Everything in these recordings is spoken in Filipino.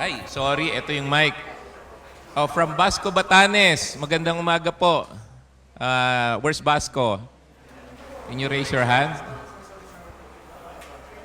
Ay, sorry, ito yung mic. Oh, from Basco, Batanes. Magandang umaga po. Where's Basco? Can you raise your hand?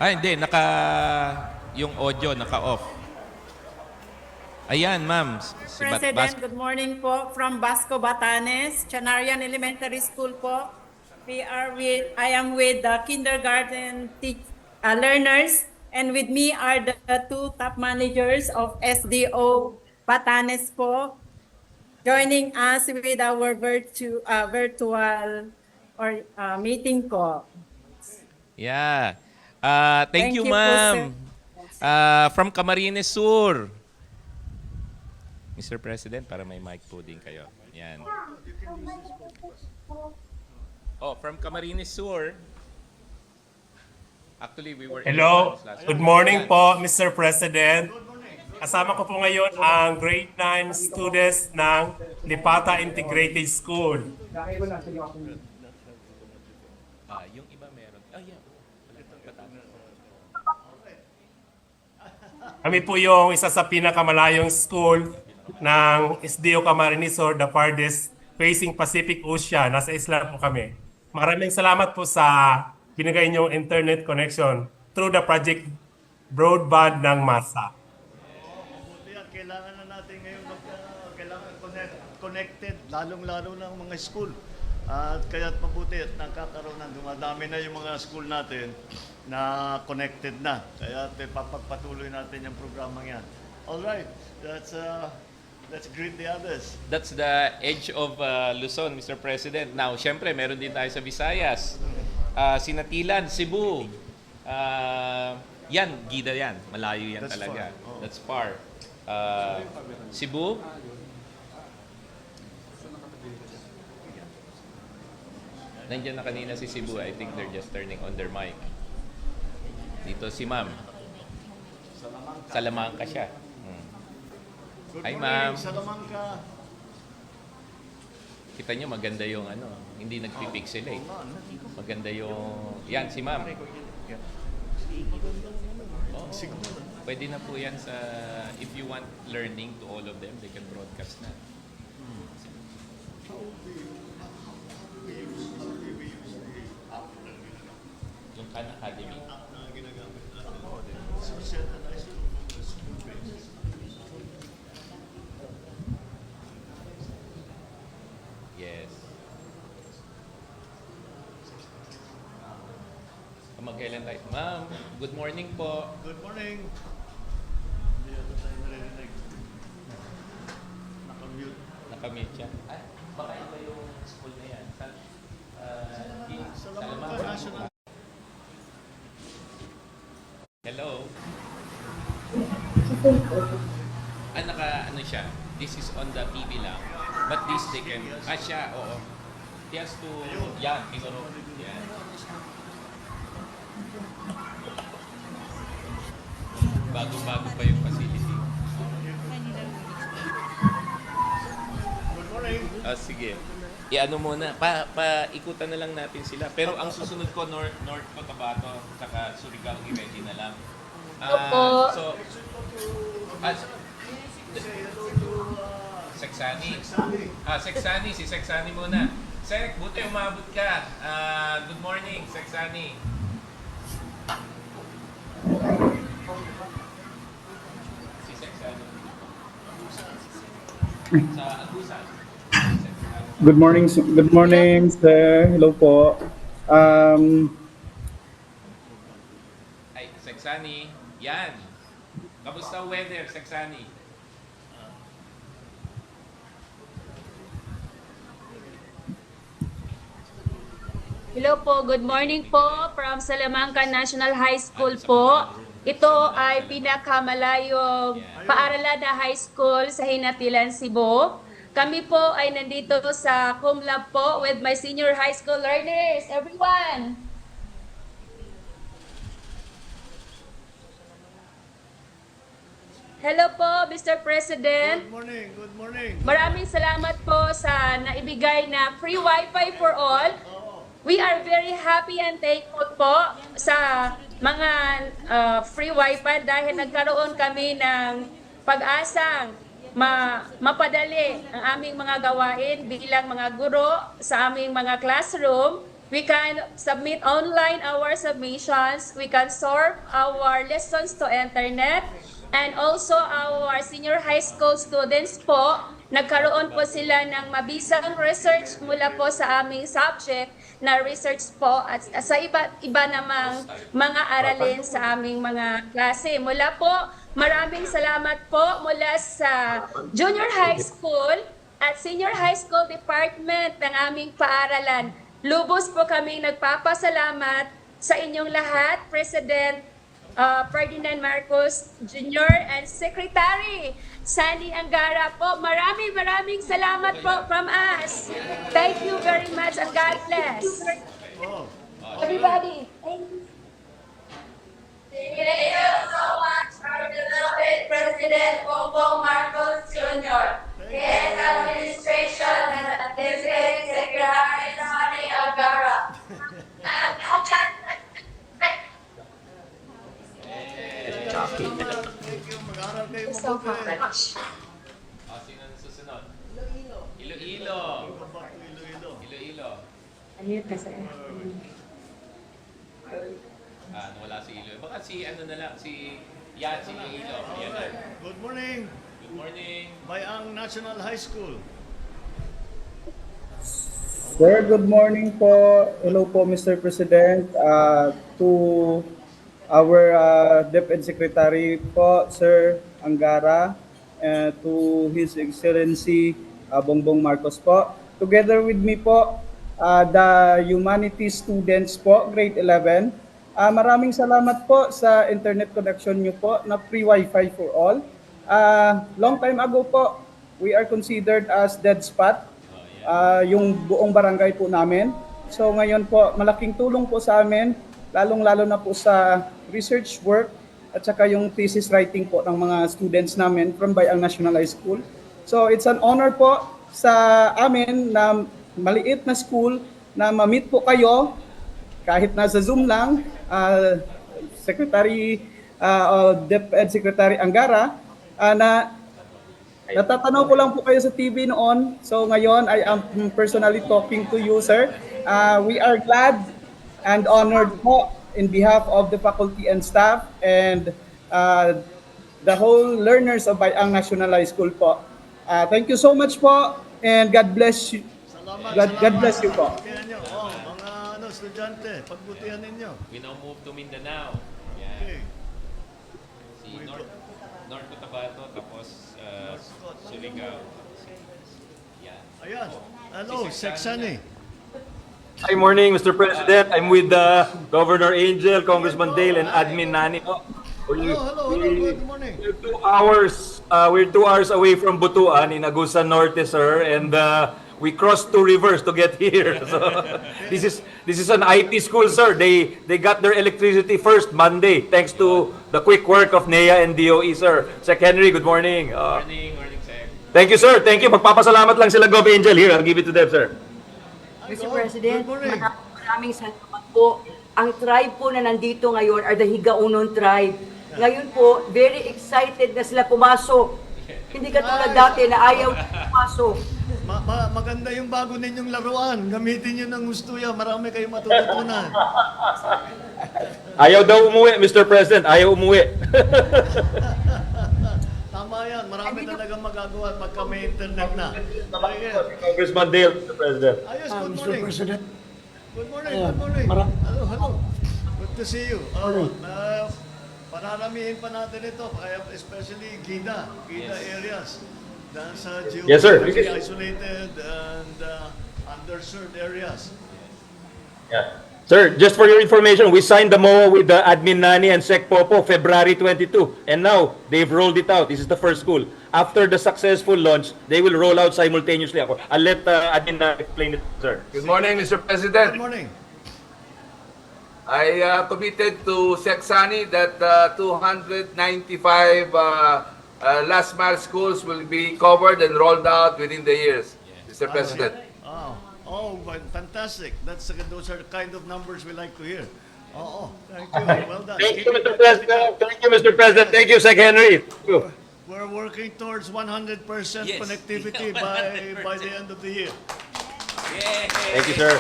Ay, hindi. Yung audio, naka-off. Ayan, ma'am. Si President, good morning po from Basco, Batanes, Chanarian Elementary School po. I am with the kindergarten learners, and with me are the two top managers of SDO Batanes po, joining us with our virtual meeting po. Yeah. Thank you, Po, ma'am. sir. From Camarines Sur. Mr. President, para may mic po din kayo. Yan. Oh, from Camarines Sur. Actually, we were... Hello, good morning po, Mr. President. Kasama ko po ngayon ang grade 9 students ng Lipata Integrated School. Yung iba meron. Yeah. Kami po yung isa sa pinakamalayong school ng SDO Camarines Sur, the farthest facing Pacific Ocean. Nasa isla po kami. Maraming salamat po sa binigay niyong internet connection through the project broadband ng MASA. Kailangan na natin ngayon kailangan connected, lalong-lalo ng mga school. At kaya't mabuti at nagkakaroon ng dumadami na yung mga school natin na connected na. Kaya papagpatuloy natin yung programang yan. Alright, let's greet the others. That's the edge of Luzon, Mr. President. Now, syempre, meron din tayo sa Visayas. Sinatilan, Cebu. Yan, Gida yan. Malayo yan. That's talaga. Far. Oh. That's far. Cebu. Nandiyan na kanina si Cebu. I think they're just turning on their mic. Dito si ma'am. Salamanca siya. Good Hi, morning, ma'am. Salamanca. Kita nyo, maganda yung hindi nagpipixelate. Maganda yung... Yan, si ma'am. Oh, pwede na po yan sa... If you want learning to all of them, they can broadcast na. Yung Khan Academy. Yes. Magkailan tayo? Ma'am, good morning po. Good morning. Hindi ata tayo narinig. Nakamute. Nakamute siya. Ay, baka iba yung school na yan. Salamanca National. Hello. Ano siya? This is on the TV lang. But this they can... siya, oo. He has to... Yan, tinuro. Yan. Bago-bago pa yung facility. Good morning. Sige. I-ano muna, ikutan na lang natin sila. Pero ang susunod ko, North Cotabato, saka Surigao, i-ready na lang. So, Seksani. Seksani, si Seksani muna. Sek, buti umabot ka. Good morning, Seksani. Si Seksani. Sa Agusan. Good morning, sir. Hello po. Ay, Seksani. Yan. Kamusta weather, Seksani? Hello po, good morning po from Salamanca National High School po. Ito ay pinakamalayong paaralan na high school sa Hinatilan, Cebu. Kami po ay nandito sa Cum Lab po with my senior high school learners. Everyone! Hello po, Mr. President. Good morning. Good morning. Maraming salamat po sa naibigay na free wifi for all. We are very happy and thankful po sa mga free wifi dahil nagkaroon kami ng pag-asang mapadali ang aming mga gawain bilang mga guro sa aming mga classroom. We can submit online our submissions. We can sort our lessons to internet. And also our senior high school students po, nagkaroon po sila ng mabisang research mula po sa aming subject na research po at sa iba namang mga aralin sa aming mga klase. Mula po, maraming salamat po mula sa junior high school at senior high school department ng aming paaralan. Lubos po kaming nagpapasalamat sa inyong lahat, President Ferdinand Marcos Jr. and Secretary Sandy Angara po. Maraming salamat po from us. Thank you very much and God bless. Everybody, thank you. Thank you so much, our beloved President Bongbong Marcos Jr. His administration and his Secretary Sandy Angara. Thank you. Mag-aaral kayo So mabuti. much. Sino ang susunod? Iloilo. Go back to Iloilo. Iloilo. Unmute ka sir. Wala si Iloilo. Baka si ano na lang, si Iloilo. Yan na. Good morning, Good morning. Bayang National High School. Sir, good morning po. Hello po, Mr. President. To our DepEd Secretary po, Sir Angara, to His Excellency Bongbong Marcos po. Together with me po, the humanities students po, grade 11. Maraming salamat po sa internet connection nyo po na free wifi for all. Long time ago po, we are considered as dead spot, yung buong barangay po namin. So ngayon po, malaking tulong po sa amin, lalong-lalo na po sa research work at saka yung thesis writing po ng mga students namin from Bayang National High School. So it's an honor po sa amin na maliit na school na ma-meet po kayo kahit nasa Zoom lang, Secretary DepEd Secretary Angara, na natatanaw ko lang po kayo sa TV noon. So ngayon, I am personally talking to you, sir. We are glad and honored po in behalf of the faculty and staff and the whole learners of Bayang National High School po. Thank you so much po and God bless you. Salamat. God bless you po. Pagbutihan nyo. Mga estudyante, pagbutihan ninyo. We now move to Mindanao. Yan. Okay. Si North Cotabato, tapos Surigao. Yan. Ayan. Hello, Sexani. Hi, morning, Mr. President. I'm with Governor Angel, Congressman Dale, and Admin Nani. Hello. Good morning. We're 2 hours away from Butuan in Agusan Norte, sir, and we crossed 2 rivers to get here. So this is an IT school, sir. They got their electricity first Monday, thanks to the quick work of NEA and DOE, sir. Sec Henry, good morning. Morning, Sec. Thank you, sir. Thank you. Magpapasalamat lang sila, Gov Angel. Here, I'll give it to them, sir. Mr. President, Good morning. maraming salamat po. Ang tribe po na nandito ngayon are the Higaonon tribe. Ngayon po, very excited na sila pumasok. Hindi katulad dati na ayaw pumasok. Maganda yung bago ninyong laruan. Gamitin nyo ng gusto yan. Marami kayong matututunan. Ayaw daw umuwi, Mr. President. Ayaw umuwi. Tama yan. Marami talagang magagawa pagka may internet na. Okay. Congressman Dale, Mr. President. Ayos, good Mr. morning. President, Good morning. Hello. Good to see you. Pararamihin pa natin ito, especially Gida areas. Dahil sa Yes, sir. geographically isolated and underserved areas. Yeah. Sir, just for your information, we signed the MOA with the Admin Nani and Sec Popo February 22. And now, they've rolled it out. This is the first school. After the successful launch, they will roll out simultaneously. I'll let Admin Nani explain it, sir. good morning, Mr. Good President. morning. I committed to Sexani that 295 last mile schools will be covered and rolled out within the years, Mr. President. Fantastic. Those are the kind of numbers we like to hear. Thank you. Well done. Thank you, Mr. President. Thank you, Mr. President. Thank you, Sec Henry. Thank you. we're working towards 100% Yes. connectivity by the end of the year. Yay! Thank you, sir.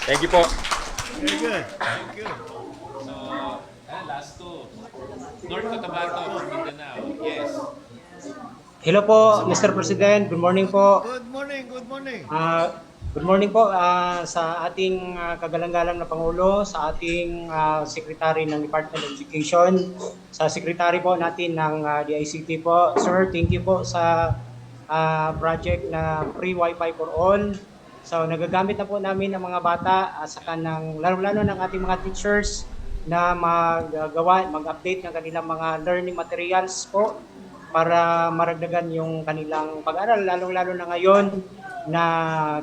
Thank you po. Very good. Thank you. So, last two. North Cotabato from Mindanao. Yes. Hello po, Mr. President. Good morning po. Good morning, good morning. Good morning po sa ating kagalang-galang na Pangulo, sa ating Secretary ng Department of Education, sa Secretary po natin ng DICT po. Sir, thank you po sa project na free Wi-Fi for all. So nagagamit na po namin ng mga bata saka ng lalo-lalo ng ating mga teachers na mag-update ng kanilang mga learning materials po para maragdagan yung kanilang pag-aaral, lalong-lalo na ngayon na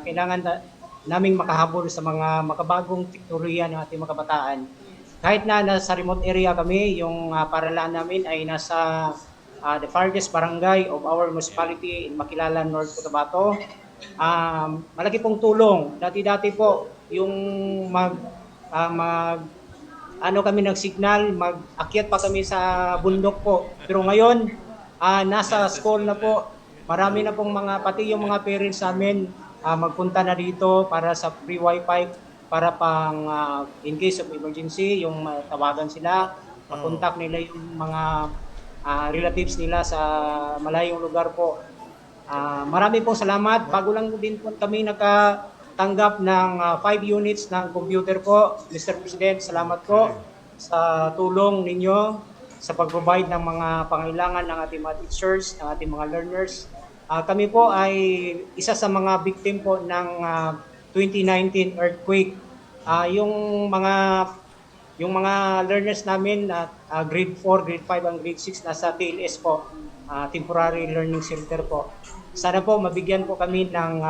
kailangan naming makahabol sa mga makabagong teknolohiya ng ating mga kabataan. Kahit na nasa remote area kami, yung paralan namin ay nasa the farthest barangay of our municipality in Makilalan, North Cotabato. Malaki pong tulong. Dati-dati po, yung kami ng signal, mag-akyat pa kami sa bundok po. Pero ngayon, nasa school na po, marami na pong pati yung mga parents namin magpunta na dito para sa free wifi, para pang in case of emergency, yung tawagan sila, makontak nila yung mga relatives nila sa malayong lugar po. Marami po salamat. Bago lang din po kami nakatanggap ng 5 units ng computer po. Mr. President, salamat po sa tulong ninyo sa pag-provide ng mga pangailangan ng ating mga teachers, ng ating mga learners. Kami po ay isa sa mga victim po ng 2019 earthquake. Yung mga learners namin grade 4, grade 5, and grade 6 nasa TLS po, temporary learning center po. Sana po mabigyan po kami ng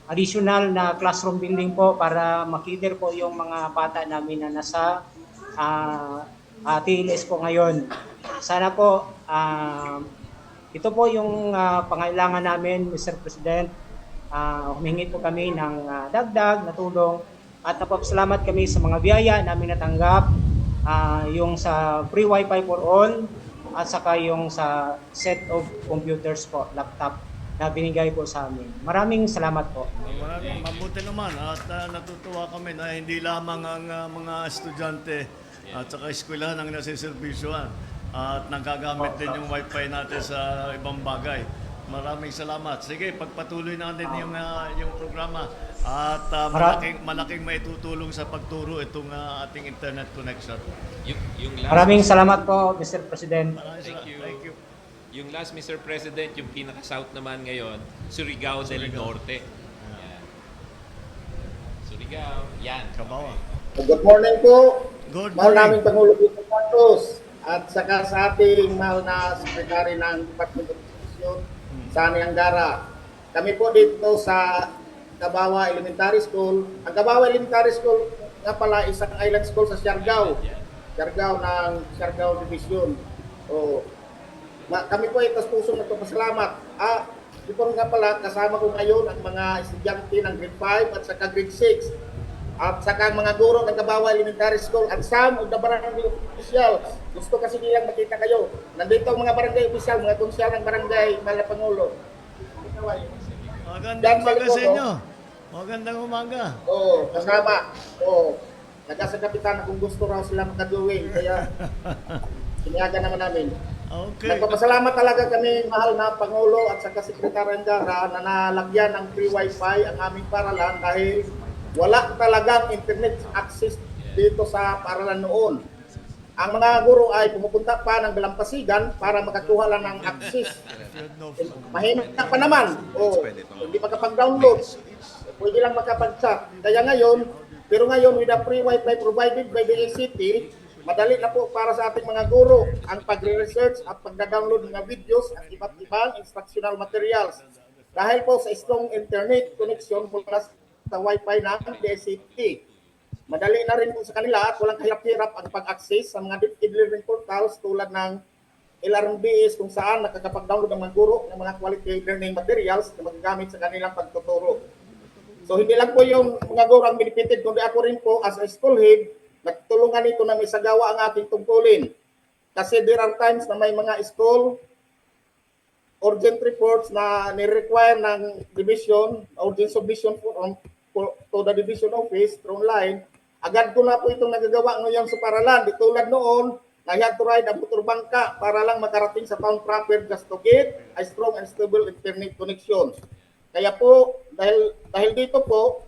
additional na classroom building po para makiter po yung mga bata namin na nasa TLS po ngayon. Sana po ito po yung pangailangan namin, Mr. President. Humingi po kami ng dagdag na tulong at napapasalamat kami sa mga biyaya namin natanggap, yung sa free wifi for all at saka yung sa set of computers po, laptop na binigay po sa amin. Maraming salamat po. Mabuti naman at natutuwa kami na hindi lamang ang mga estudyante at saka eskwelahan ang nasiservisyohan at nagagamit din yung wifi natin sa ibang bagay. Maraming salamat. Sige, pagpatuloy natin yung programa at malaking maitutulong sa pagturo itong ating internet connection. Yung last, Maraming salamat po, Mr. President. Thank you. Yung last, Mr. President, yung pinaka-south naman ngayon, Surigao del Norte. Yan. Surigao. Yan. Kabawa. Good morning po. Good Mahal morning. namin Pangulo Vico Santos at saka sa ating mahal na Secretary ng Department of Education, Sani Angara. Kami po dito sa Cabawa Elementary School. Ang Cabawa Elementary School nga pala isang island school sa Siargao. Siargao Division. Kami po ay pusong nagpapasalamat. Ito nga pala, kasama ko ngayon ang mga estudyante ng grade 5 at saka grade 6. At saka ang mga guro ng Cabawa Elementary School at some of the barangay officials. Gusto kasi nilang makita kayo. Nandito ang mga barangay official, mga konsyal ng barangay Malapangulo. Magandang umaga sa inyo. Magandang umaga. Kasama. Nagka sa kapitan kung gusto raw sila makagawin. Kaya siniaga naman namin. Okay. Nagpapasalamat talaga kami, mahal na Pangulo at saka Sekretary Angara na nalagyan ng free wifi ang aming paralan dahil wala talagang internet access dito sa paralan noon. Ang mga guro ay pumupunta pa ng Dalampasigan para makakuha lang ng access. Mahina pa naman. Hindi makapag-download. Pwede lang makapag-chat. Kaya ngayon, with the free wifi provided by the ACT, madali na po para sa ating mga guro ang pagre-research at pagda-download ng mga videos at iba't ibang instructional materials. Dahil po sa strong internet connection mula sa wifi ng DSCT. Madali na rin po sa kanila at walang kahirap-hirap ang pag-access sa mga depth learning portals tulad ng LRMBS kung saan nakakapag-download ang mga guro ng mga quality learning materials na magagamit sa kanilang pagtuturo. So hindi lang po yung mga guro ang benefited, kundi ako rin po as a school head, nagtulungan nito na may sagawa ang ating tungkulin. Kasi there are times na may mga school urgent reports na ni-require ng division, urgent submission to the division office through online. Agad ko na po itong nagagawa ngayon sa paralan. Di tulad noon, na I had to ride a motor bangka para lang makarating sa town proper just to get a strong and stable internet connections. Kaya po, dahil dito po,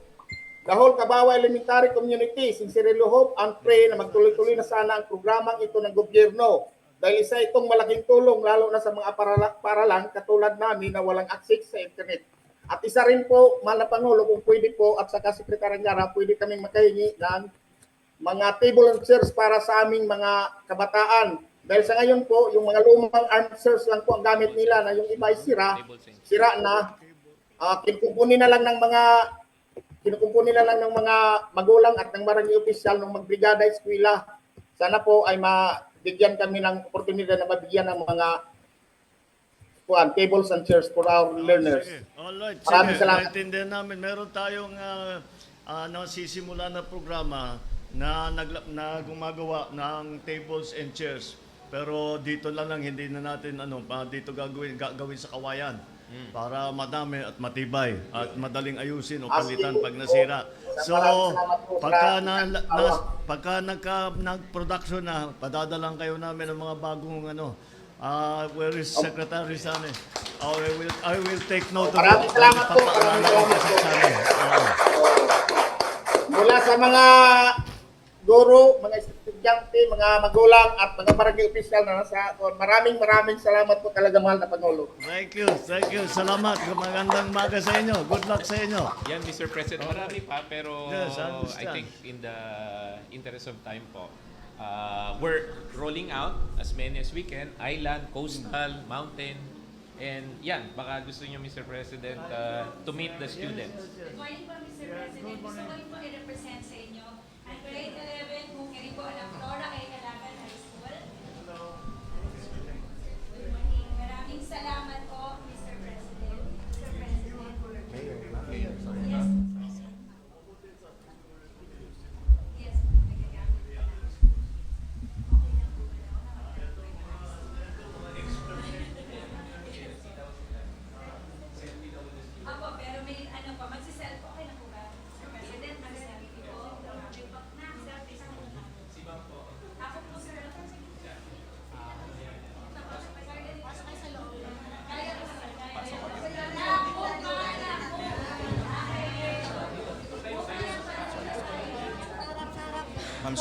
the whole Kabawa Elementary Community, sincerely hope and pray na magtuloy-tuloy na sana ang programang ito ng gobyerno. Dahil isa itong malaking tulong lalo na sa mga paralan katulad namin na walang access sa internet. At isa rin po, mahal na Pangulo, kung pwede po at saka Sekretary Angara, pwede kaming makahingi ng mga table and chairs para sa aming mga kabataan. Dahil sa ngayon po, yung mga lumang armchairs lang po ang gamit nila na yung iba ay sira na. Kinukumpuni na lang ng mga magulang at ng maraming opisyal ng magbrigada eskwela. Sana po ay mabigyan kami ng oportunidad na mabigyan ng mga tables and chairs for our learners. Alright, Maraming sige, salamat. naintindihan namin. Meron tayong nasisimula na programa na gumagawa ng tables and chairs. Pero dito lang hindi na natin dito gagawin sa Kawayan. Para madami at matibay at madaling ayusin o palitan pag nasira. So, pagka nag-production na, padadalang kayo namin ng mga bagong where is Secretary Sane? I will take note of it. Maraming salamat po. Maraming salamat po. Mula sa mga guro, mga estudyante, mga magulang at mga barangay official na nasa maraming salamat po talaga, mahal na Pangulo. Thank you. Salamat. Magandang maga sa inyo. Good luck sa inyo. Yan, Mr. President, marami pa, pero Yes, I I understand. think in the interest of time po, we're rolling out as many as we can, island, coastal, mountain, and yan, baka gusto nyo, Mr. President, to meet the students. Good morning po, Mr. President. Gusto ko rin po i-represent sa inyo ang grade 11 kung kiri po alam Flora kay Calaban High School. Good morning. Maraming salamat po, Mr. President. Mr. President. Yes. Yes. Apo, pero may magsiself okay na po ba? Mr. President, mag-selfie po. Na-selfie sa muna. Ako po, sir. Pasok kayo sa loob. Kaya po, sir. Pasok kayo. Ma'am,